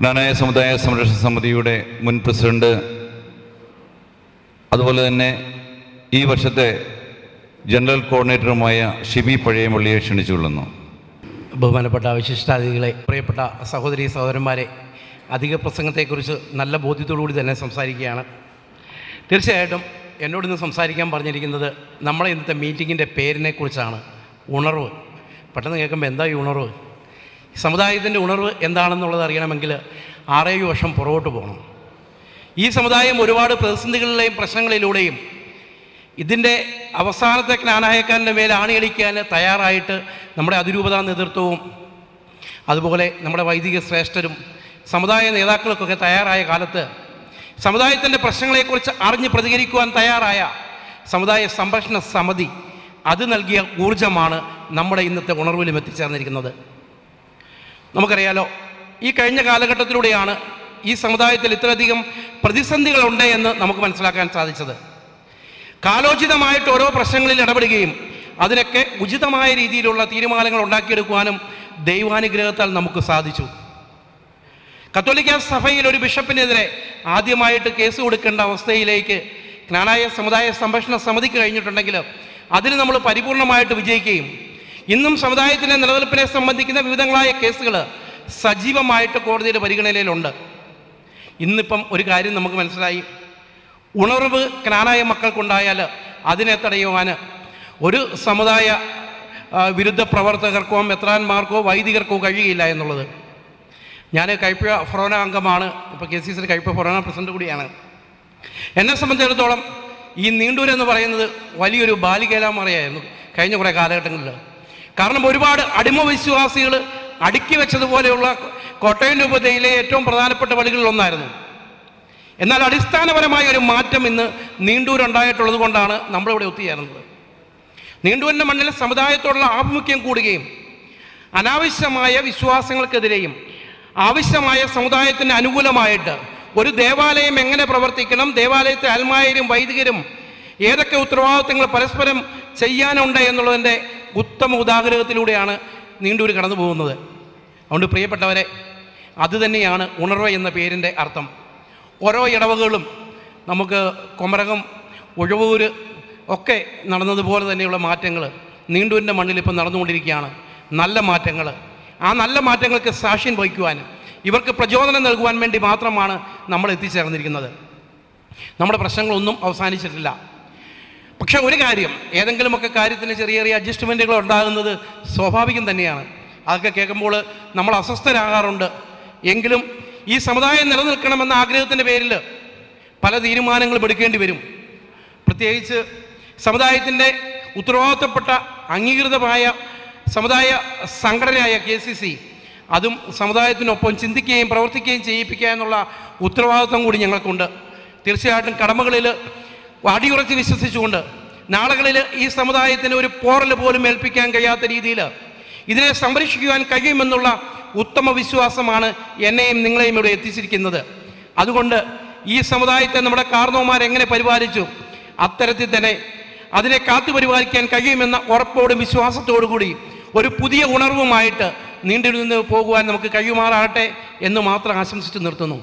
ജ്ഞാനായ സമുദായ സംരക്ഷണ സമിതിയുടെ മുൻ പ്രസിഡന്റ്, അതുപോലെ തന്നെ ഈ വർഷത്തെ ജനറൽ കോർഡിനേറ്ററുമായ ഷിബി പഴയമള്ളിയെ ക്ഷണിച്ചുകൊള്ളുന്നു. ബഹുമാനപ്പെട്ട വിശിഷ്ടാതിഥികളെ, പ്രിയപ്പെട്ട സഹോദരീ സഹോദരന്മാരെ, അധിക പ്രസംഗത്തെക്കുറിച്ച് നല്ല ബോധ്യത്തോടുകൂടി തന്നെ സംസാരിക്കുകയാണ്. തീർച്ചയായിട്ടും എന്നോട് ഇന്ന് സംസാരിക്കാൻ പറഞ്ഞിരിക്കുന്നത് നമ്മളെ ഇന്നത്തെ മീറ്റിങ്ങിൻ്റെ പേരിനെക്കുറിച്ചാണ്. ഉണർവ്. പെട്ടെന്ന് കേൾക്കുമ്പോൾ എന്താ ഈ ഉണർവ്? സമുദായത്തിൻ്റെ ഉണർവ് എന്താണെന്നുള്ളത് അറിയണമെങ്കിൽ 6-7 വർഷം പുറകോട്ട് പോകണം. ഈ സമുദായം ഒരുപാട് പ്രതിസന്ധികളിലെയും പ്രശ്നങ്ങളിലൂടെയും ഇതിൻ്റെ അവസാനത്തെ ജ്ഞാനായക്കാരൻ്റെ മേൽ ആണിയടിക്കാൻ തയ്യാറായിട്ട് നമ്മുടെ അതിരൂപതാ നേതൃത്വവും അതുപോലെ നമ്മുടെ വൈദിക ശ്രേഷ്ഠരും സമുദായ നേതാക്കൾക്കൊക്കെ തയ്യാറായ കാലത്ത് സമുദായത്തിൻ്റെ പ്രശ്നങ്ങളെക്കുറിച്ച് അറിഞ്ഞ് പ്രതികരിക്കുവാൻ തയ്യാറായ സമുദായ സംരക്ഷണ സമിതി അത് നൽകിയ ഊർജമാണ് നമ്മുടെ ഇന്നത്തെ ഉണർവിലും എത്തിച്ചേർന്നിരിക്കുന്നത്. നമുക്കറിയാലോ, ഈ കഴിഞ്ഞ കാലഘട്ടത്തിലൂടെയാണ് ഈ സമുദായത്തിൽ ഇത്രയധികം പ്രതിസന്ധികളുണ്ട് എന്ന് നമുക്ക് മനസ്സിലാക്കാൻ സാധിച്ചത്. കാലോചിതമായിട്ട് ഓരോ പ്രശ്നങ്ങളിൽ ഇടപെടുകയും അതിനൊക്കെ ഉചിതമായ രീതിയിലുള്ള തീരുമാനങ്ങൾ ഉണ്ടാക്കിയെടുക്കുവാനും ദൈവാനുഗ്രഹത്താൽ നമുക്ക് സാധിച്ചു. കത്തോലിക്ക സഭയിൽ ഒരു ബിഷപ്പിനെതിരെ ആദ്യമായിട്ട് കേസ് കൊടുക്കേണ്ട അവസ്ഥയിലേക്ക് ജ്ഞാനായ സമുദായ സംരക്ഷണ സമിതിക്ക് കഴിഞ്ഞിട്ടുണ്ടെങ്കിൽ അതിന് നമ്മൾ പരിപൂർണമായിട്ട് വിജയിക്കുകയും ഇന്നും സമുദായത്തിൻ്റെ നിലനിൽപ്പിനെ സംബന്ധിക്കുന്ന വിവിധങ്ങളായ കേസുകൾ സജീവമായിട്ട് കോടതിയുടെ പരിഗണനയിലുണ്ട്. ഇന്നിപ്പം ഒരു കാര്യം നമുക്ക് മനസ്സിലായി. ഉണർവ് ജ്ഞാനായ മക്കൾക്കുണ്ടായാൽ അതിനെ തടയുവാൻ ഒരു സമുദായ വിരുദ്ധ പ്രവർത്തകർക്കോ മെത്രാന്മാർക്കോ വൈദികർക്കോ കഴിയുകയില്ല എന്നുള്ളത്. ഞാൻ കൈപ്പ ഫൊറോന അംഗമാണ്, ഇപ്പോൾ KCC കൈപ്പ ഫൊറോന പ്രസിഡന്റ് കൂടിയാണ്. എന്നെ സംബന്ധിച്ചിടത്തോളം ഈ നീണ്ടൂർ എന്ന് പറയുന്നത് വലിയൊരു ബാലികേലാമറയായിരുന്നു കഴിഞ്ഞ കുറേ കാലഘട്ടങ്ങളിൽ. കാരണം ഒരുപാട് അടിമ വിശ്വാസികൾ അടുക്കി വെച്ചതുപോലെയുള്ള കോട്ടയം രൂപതയിലെ ഏറ്റവും പ്രധാനപ്പെട്ട പള്ളികളിലൊന്നായിരുന്നു. എന്നാൽ അടിസ്ഥാനപരമായ ഒരു മാറ്റം ഇന്ന് നീണ്ടൂരുണ്ടായിട്ടുള്ളത് കൊണ്ടാണ് നമ്മളിവിടെ ഒത്തുചേർന്നത്. നീണ്ടൂരിൻ്റെ മണ്ണിൽ സമുദായത്തോടുള്ള ആഭിമുഖ്യം കൂടുകയും അനാവശ്യമായ വിശ്വാസങ്ങൾക്കെതിരെയും ആവശ്യമായ സമുദായത്തിന് അനുകൂലമായിട്ട് ഒരു ദേവാലയം എങ്ങനെ പ്രവർത്തിക്കണം, ദേവാലയത്തെ അൽമായരും വൈദികരും ഏതൊക്കെ ഉത്തരവാദിത്തങ്ങൾ പരസ്പരം ചെയ്യാനുണ്ട് എന്നുള്ളതിൻ്റെ ഉത്തമ ഉദാഹരണത്തിലൂടെയാണ് നീണ്ടൂർ കടന്നു പോകുന്നത്. അതുകൊണ്ട് പ്രിയപ്പെട്ടവരെ, അതുതന്നെയാണ് ഉണർവ് എന്ന പേരിൻ്റെ അർത്ഥം. ഓരോ ഇടവകകളും നമുക്ക് കൊമരകം, ഉഴവൂർ ഒക്കെ നടന്നതുപോലെ തന്നെയുള്ള മാറ്റങ്ങൾ നീണ്ടൂരിൻ്റെ മണ്ണിൽ ഇപ്പം നടന്നുകൊണ്ടിരിക്കുകയാണ്. നല്ല മാറ്റങ്ങൾ. ആ നല്ല മാറ്റങ്ങൾക്ക് സാക്ഷ്യം വഹിക്കുവാൻ, ഇവർക്ക് പ്രചോദനം നൽകുവാൻ വേണ്ടി മാത്രമാണ് നമ്മൾ എത്തിച്ചേർന്നിരിക്കുന്നത്. നമ്മുടെ പ്രശ്നങ്ങളൊന്നും അവസാനിച്ചിട്ടില്ല. പക്ഷെ ഒരു കാര്യം, ഏതെങ്കിലുമൊക്കെ കാര്യത്തിന് ചെറിയ ചെറിയ അഡ്ജസ്റ്റ്മെൻറ്റുകൾ ഉണ്ടാകുന്നത് സ്വാഭാവികം തന്നെയാണ്. അതൊക്കെ കേൾക്കുമ്പോൾ നമ്മൾ അസ്വസ്ഥരാകാറുണ്ട്. എങ്കിലും ഈ സമുദായം നിലനിൽക്കണമെന്ന ആഗ്രഹത്തിൻ്റെ പേരിൽ പല തീരുമാനങ്ങളും എടുക്കേണ്ടി വരും. പ്രത്യേകിച്ച് സമുദായത്തിൻ്റെ ഉത്തരവാദിത്തപ്പെട്ട അംഗീകൃതമായ സമുദായ സംഘടനയായ KCC അതും സമുദായത്തിനൊപ്പം ചിന്തിക്കുകയും പ്രവർത്തിക്കുകയും ചെയ്യിപ്പിക്കുക എന്നുള്ള ഉത്തരവാദിത്വം കൂടി ഞങ്ങൾക്കുണ്ട്. തീർച്ചയായിട്ടും കടമകളിൽ അടിയുറച്ച് വിശ്വസിച്ചുകൊണ്ട് നാളുകളിൽ ഈ സമുദായത്തിന് ഒരു പോറൽ പോലും ഏൽപ്പിക്കാൻ കഴിയാത്ത രീതിയിൽ ഇതിനെ സംരക്ഷിക്കുവാൻ കഴിയുമെന്നുള്ള ഉത്തമ വിശ്വാസമാണ് എന്നെയും നിങ്ങളെയും ഇവിടെ എത്തിച്ചിരിക്കുന്നത്. അതുകൊണ്ട് ഈ സമുദായത്തെ നമ്മുടെ കാർന്നോമാരെങ്ങനെ പരിപാലിച്ചു, അത്തരത്തിൽ തന്നെ അതിനെ കാത്തുപരിപാലിക്കാൻ കഴിയുമെന്ന ഉറപ്പോടും വിശ്വാസത്തോടു കൂടി ഒരു പുതിയ ഉണർവുമായിട്ട് നീണ്ടു നിന്ന് പോകുവാൻ നമുക്ക് കഴിയുമാറാകട്ടെ എന്ന് മാത്രം ആശംസിച്ച് നിർത്തുന്നു.